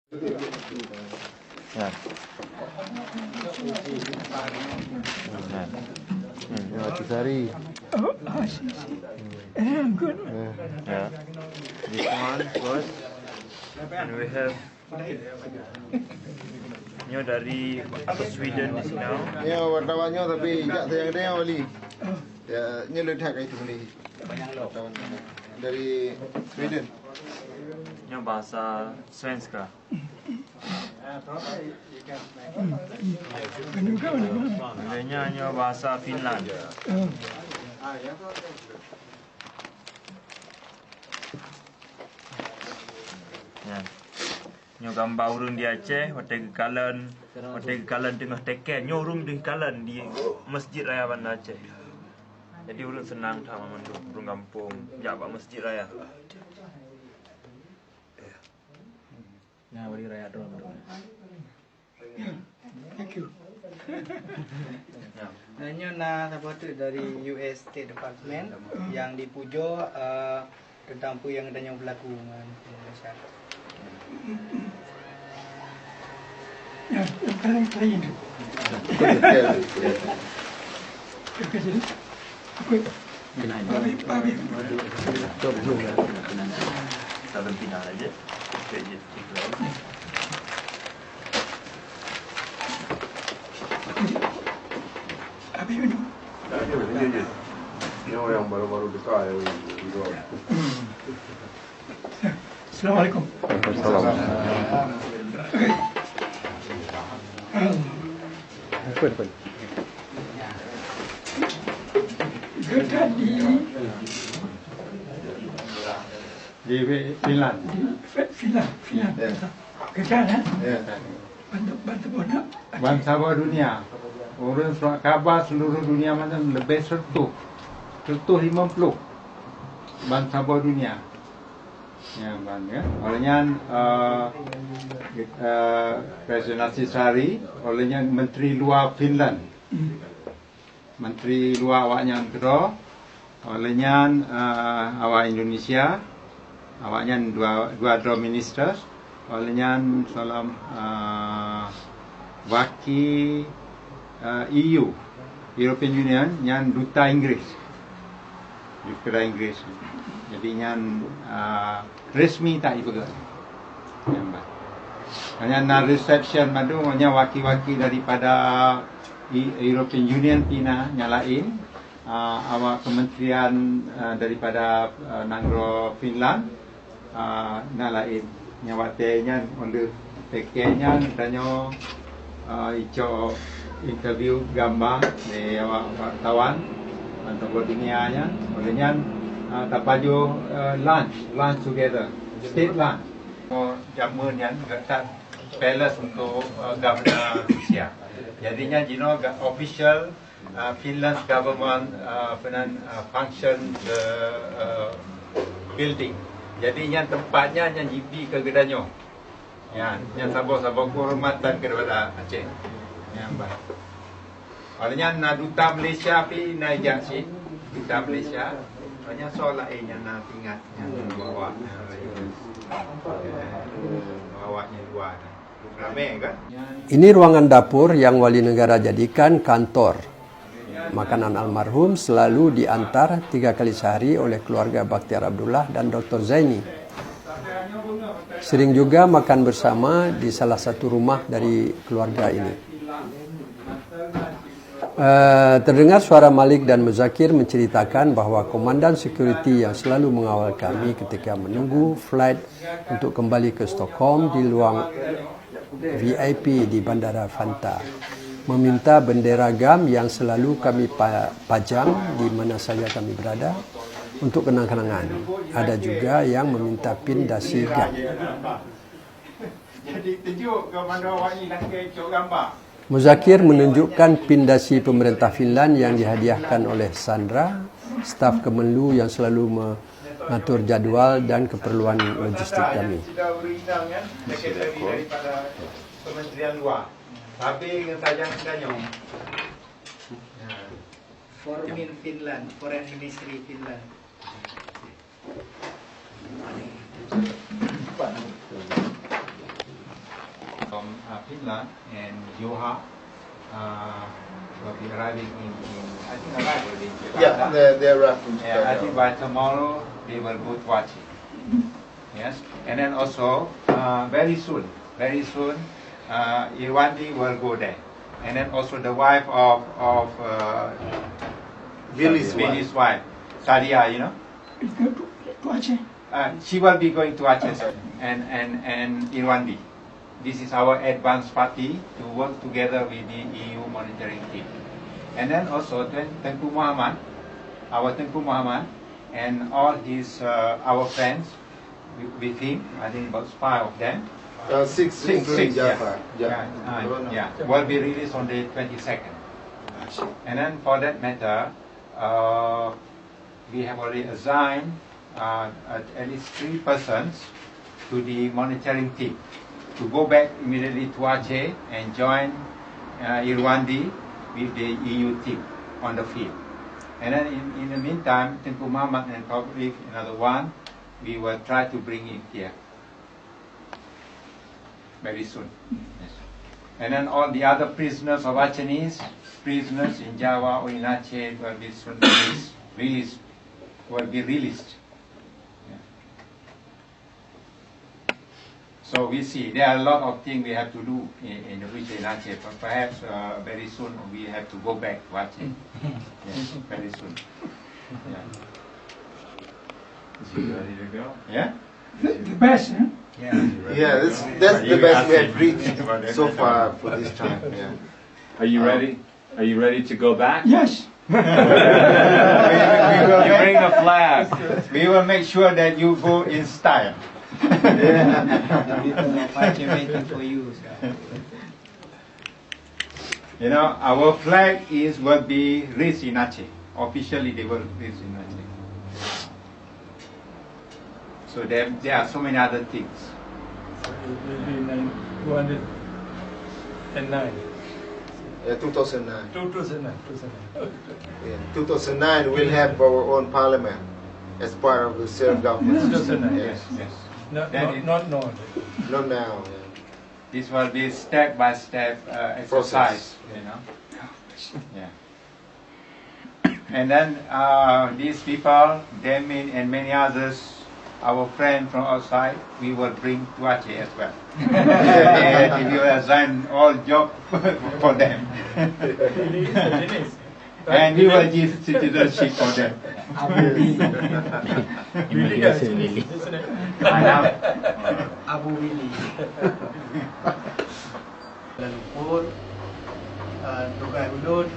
Ya. Sari. Oh, I see. Good. Yeah. This one first, and we have nyo dari Sweden is now. Nyo wartawannya tapi jak sayang dia wali. Ya, nyo lihat itu ni. Wartawan dari Sweden. Nyo bahasa svenska. Lainnya nyo bahasa Finland. Ya. Nyo gambar urung di Aceh, hotel kekalan tengah teken. Nyo urung di kekalan di Masjid Raya Banda Aceh. Jadi urung senang tak memandu urung kampung jabak Masjid Raya. Nah, beri raya doang. Thank you. Nanya apa tu dari US State Department yang dipujo tentang apa yang adanya berlaku dengan Indonesia. Ya, yang paling lain tu. Okey, jadi. Okey. Babi. Kita berpindah aja. Okey, Babi minum. Ini yang baru-baru dekat itu. Assalamualaikum. Di Finland. Finland. Kerja kan? Ya. Bantu bonak. Bangsa dunia. Orang surat khabar seluruh dunia macam lebih 150 bangsa dunia. Ya, ya. Olehnya Presiden Sari, olehnya Menteri Luar Finland. Menteri Luar awaknya kedua, olehnya awak Indonesia, awaknya dua minister, olehnya salam wakil EU, European Union, yang duta Inggris. Jadi yang resmi tak ibu. Hanya reception madu, hanya wakil-wakil daripada European Union pina nyalain, awak kementerian daripada Nangro Finland nyalain, nyawatenya untuk PK-nya danyo ijo interview gambar di awak wartawan untuk dunianya, olehnya tapaju lunch together, state lunch. Jamun yang dekat palace untuk governor Rusia. Jadinya official Finland government function building. Jadinya tempatnya yang jipi ke gedanyo. Ya, yang sabar-sabar kehormatan kepada Aceh. Yang baik. Olehnya duta Malaysia pi naik sih, duta Malaysia. Olehnya soal lain yang nak ingat yang bawa bawanya luar. Ramai kan? Ini ruangan dapur yang wali negara jadikan kantor. Makanan almarhum selalu diantar 3 kali sehari oleh keluarga Bakhtiar Abdullah dan Dr. Zaini. Sering juga makan bersama di salah satu rumah dari keluarga ini. Terdengar suara Malik dan Muzakir menceritakan bahawa komandan security yang selalu mengawal kami ketika menunggu flight untuk kembali ke Stockholm di ruang VIP di Bandara Fanta meminta bendera GAM yang selalu kami pajang di mana saja kami berada untuk kenang-kenangan. Ada juga yang meminta pin dasi GAM. Jadi tunjuk kepada awak ni nak kecok gambar. Muzakir menunjukkan pin dasi pemerintah Finland yang dihadiahkan oleh Sandra, staf Kemenlu yang selalu mengatur jadual dan keperluan logistik kami. Sudah undang kan, sekretari daripada Kementerian Luar. Tapi yang tajam sedanyo. Formin Finland, Foreign Ministry Finland. from Finland and Joha will be arriving in I think arrive already in Jakarta. Yeah, they're wrapping. Yeah, I think by tomorrow they will go to Aceh. Yes, and then also very soon, Irwandi will go there, and then also the wife of Billy's wife, Sadia, you know, It's going to Aceh. she will be going to Aceh and Irwandi. This is our advance party to work together with the EU monitoring team, and then also Tengku Muhammad, our Tengku Muhammad, and all his our friends with him. I think about 5 of them. Six, Six, Jafar. Yeah, will be released on the 22nd. And then for that matter, we have already assigned at least 3 persons to the monitoring team to go back immediately to Aceh and join Irwandi with the EU team on the field. And then in the meantime, Tengku Muhammad and probably another one, we will try to bring him here very soon. Yes. And then all the other prisoners of Acehnese, prisoners in Java or in Aceh will be soon released. Yeah. So we see there are a lot of things we have to do in the region in Aceh, but perhaps very soon we have to go back to Aceh. Yes, very soon. Yeah. Is he ready to go? Yeah? The best, huh? Yeah, that's the best we have reached so far for this time. Yeah. Are you ready? Are you ready to go back? Yes. we will bring a flag. We will make sure that you go in style. Waiting for you. You know, our flag will be raised in Aceh. Officially, they will raise in Aceh. So there are so many other things. It will be 209. 2009. 2009. Yeah. 2009 we'll have our own parliament as part of the self-government. 2009. Yes. Yes. Not now. Not now. Yeah. This will be step-by-step exercise, you know. Yeah. And then these people, Demin and many others, our friends from outside, we will bring to Aceh as well. And we will assign all jobs for them. And we will give citizenship for them. Abu Willy. Kuala Lumpur, Dugai Ulun,